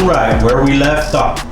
right where we left off.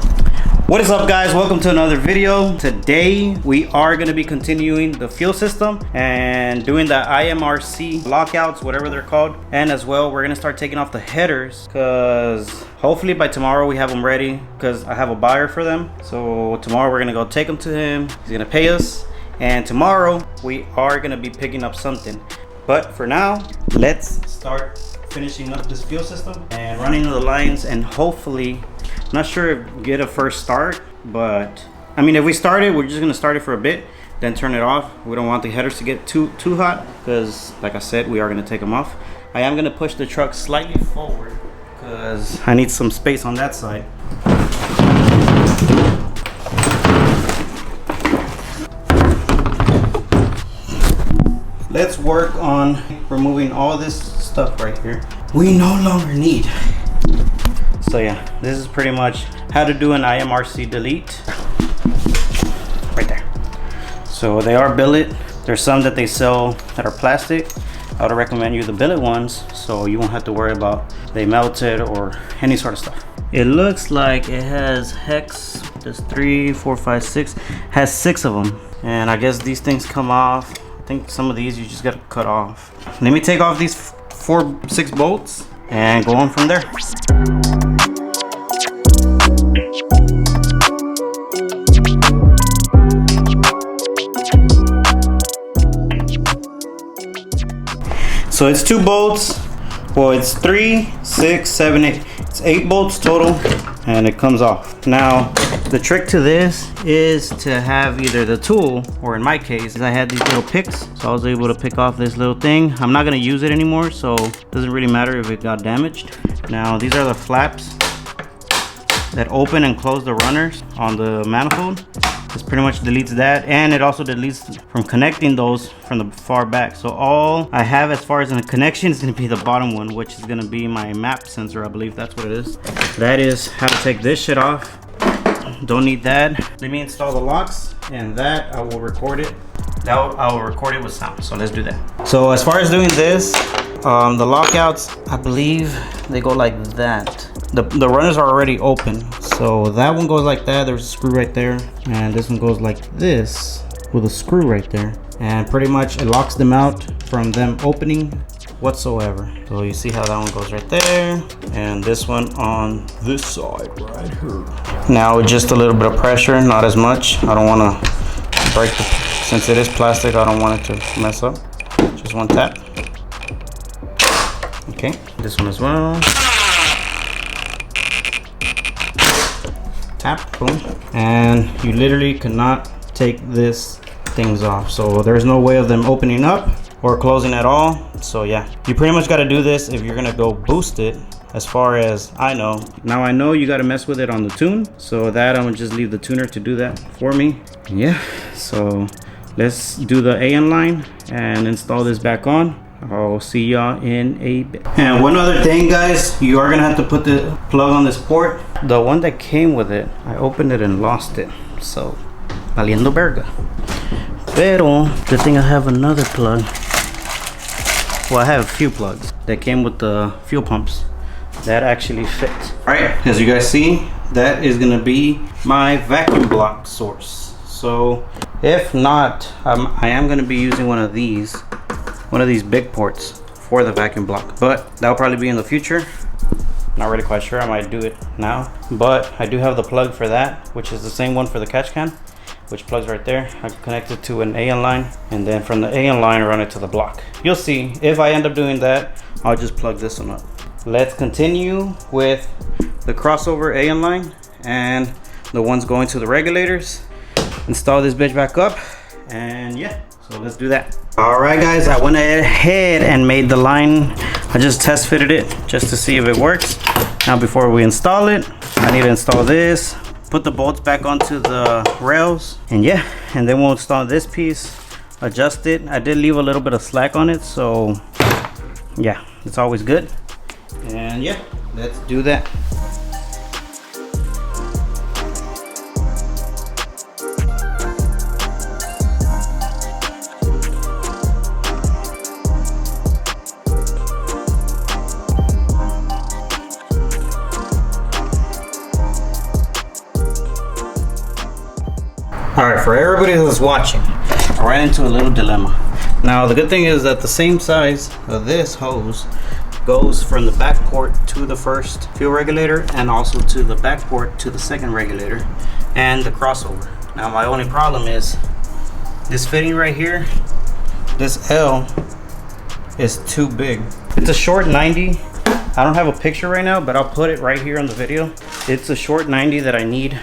What is up, guys? Welcome to another video. Today we are going to be continuing the fuel system and doing the IMRC lockouts, whatever they're called. And as well, we're going to start taking off the headers because hopefully by tomorrow we have them ready, because I have a buyer for them. So tomorrow we're going to go take them to him. He's going to pay us, and tomorrow we are going to be picking up something. But for now, let's start finishing up this fuel system and running the lines, and hopefully, I'm not sure if get a first start, but I mean, if we start it, we're just gonna start it for a bit, then turn it off. We don't want the headers to get too hot, because like I said, we are gonna take them off. I am gonna push the truck slightly forward because I need some space on that side. Let's work on removing all this stuff right here we no longer need. So yeah, this is pretty much how to do an IMRC delete right there. So they are billet. There's some that they sell that are plastic. I would recommend you the billet ones, so you won't have to worry about they melted or any sort of stuff. It looks like it has hex. There's 3, 4, 5, 6. Has 6 of them, and I guess these things come off. I think some of these you just gotta cut off. Let me take off these 6 bolts and go on from there. So it's 2 bolts. Well, it's 3, 6, 7, 8. It's 8 bolts total, and it comes off. Now, the trick to this is to have either the tool, or in my case, I had these little picks, so I was able to pick off this little thing. I'm not gonna use it anymore, so it doesn't really matter if it got damaged. Now, these are the flaps that open and close the runners on the manifold. This pretty much deletes that, and it also deletes from connecting those from the far back. So all I have as far as a connection is going to be the bottom one, which is going to be my map sensor. I believe that's what it is. That is how to take this shit off. Don't need that. Let me install the locks, and that I will record it. I will record it with sound. So let's do that. So as far as doing this, the lockouts, I believe they go like that. The runners are already open, so that one goes like that. There's a screw right there, and this one goes like this with a screw right there, and pretty much it locks them out from them opening whatsoever. So you see how that one goes right there, and this one on this side right here. Now with just a little bit of pressure, not as much. I don't want to break the, since it is plastic, I don't want it to mess up. Just one tap. Okay, this one as well. Tap, boom, and you literally cannot take this things off. So there's no way of them opening up or closing at all. So yeah, you pretty much got to do this if you're gonna go boost it. As far as I know, now I know you got to mess with it on the tune, so that I'm gonna just leave the tuner to do that for me. Yeah, so let's do the AN line and install this back on. I'll see y'all in a bit. And one other thing, guys, you are gonna have to put the plug on this port. The one that came with it, I opened it and lost it, so valiendo verga. Pero good thing I have another plug. Well, I have a few plugs that came with the fuel pumps that actually fit. All right, as you guys see, that is gonna be my vacuum block source. So if not, I am gonna be using one of these big ports for the vacuum block, but that'll probably be in the future. Not really quite sure. I might do it now, but I do have the plug for that, which is the same one for the catch can, which plugs right there. I can connect it to an AN line, and then from the AN line run it to the block. You'll see. If I end up doing that, I'll just plug this one up. Let's continue with the crossover AN line and the ones going to the regulators. Install this bitch back up, and yeah, so let's do that. All right, guys, I went ahead and made the line. I just test fitted it just to see if it works. Now before we install it, I need to install this, put the bolts back onto the rails, and yeah, and then we'll install this piece, adjust it. I did leave a little bit of slack on it, so yeah, it's always good. And yeah, let's do that. for everybody that's watching, I ran into a little dilemma. Now the good thing is that the same size of this hose goes from the back port to the first fuel regulator and also to the back port to the second regulator and the crossover. Now my only problem is this fitting right here, this L is too big. It's a short 90. I don't have a picture right now, but I'll put it right here on the video. It's a short 90 that I need.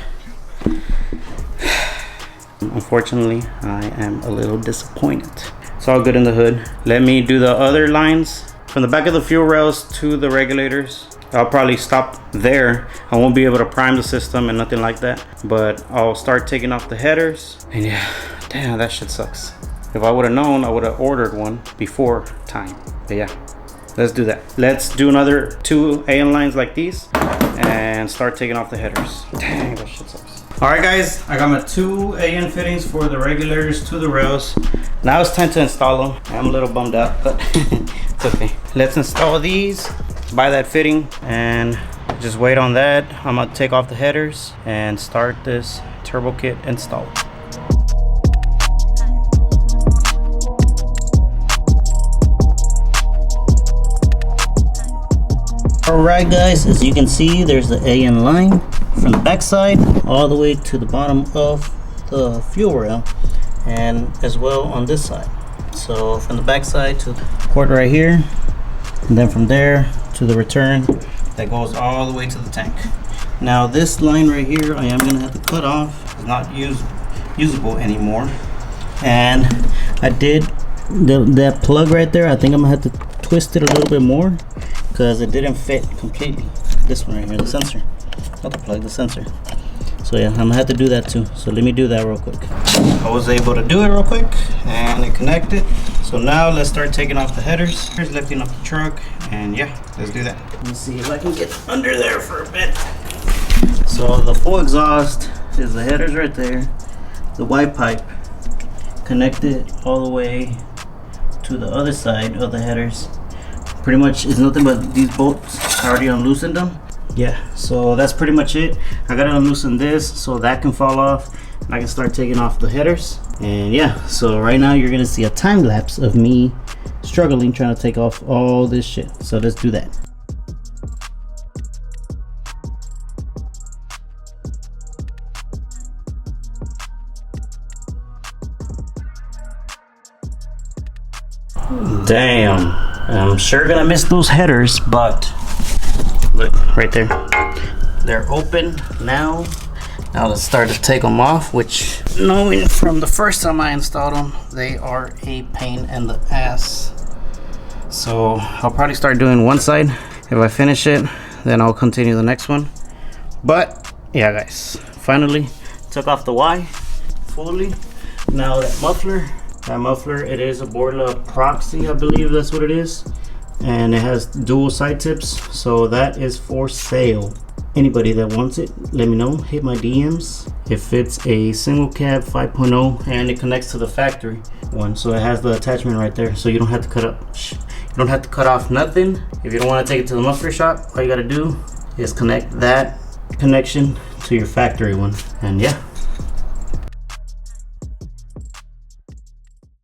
Unfortunately, I am a little disappointed. It's all good in the hood. Let me do the other lines from the back of the fuel rails to the regulators. I'll probably stop there. I won't be able to prime the system and nothing like that, but I'll start taking off the headers. And yeah, damn, that shit sucks. If I would have known, I would have ordered one before time. But yeah, let's do that. Let's do another 2 AN lines like these and start taking off the headers. Dang, that shit sucks. All right, guys, I got my 2 AN fittings for the regulators to the rails. Now it's time to install them. I'm a little bummed out, but it's okay. Let's install these, buy that fitting, and just wait on that. I'm gonna take off the headers and start this turbo kit install. Alright guys, as you can see, there's the AN line from the back side all the way to the bottom of the fuel rail, and as well on this side. So from the back side to the port right here, and then from there to the return that goes all the way to the tank. Now this line right here I am going to have to cut off. It's not usable anymore, and I did that plug right there. I think I'm going to have to twist it a little bit more because it didn't fit completely. This one right here, the sensor, not the plug, the sensor. So yeah, I'm gonna have to do that too. So let me do that real quick. I was able to do it real quick and it connected. So now let's start taking off the headers. Here's lifting up the truck, and yeah, let's do that. Let me see if I can get under there for a bit. So the full exhaust is the headers right there, the white pipe connected all the way to the other side of the headers. Pretty much it's nothing but these bolts. I already unloosened them. Yeah, so that's pretty much it. I gotta unloosen this so that can fall off and I can start taking off the headers. And yeah, so right now you're gonna see a time lapse of me struggling trying to take off all this shit. So let's do that. Damn, I'm sure gonna miss those headers, but look right there, they're open now. Now let's start to take them off, which, knowing from the first time I installed them, they are a pain in the ass. So I'll probably start doing one side. If I finish it, then I'll continue the next one. But yeah guys, finally took off the Y fully. Now that muffler, it is a Borla Proxy, I believe that's what it is, and it has dual side tips, so that is for sale. Anybody that wants it, let me know, hit my DMs. It fits a single cab 5.0 and it connects to the factory one, so it has the attachment right there, so you don't have to cut off nothing. If you don't want to take it to the muffler shop, all you got to do is connect that connection to your factory one, and yeah,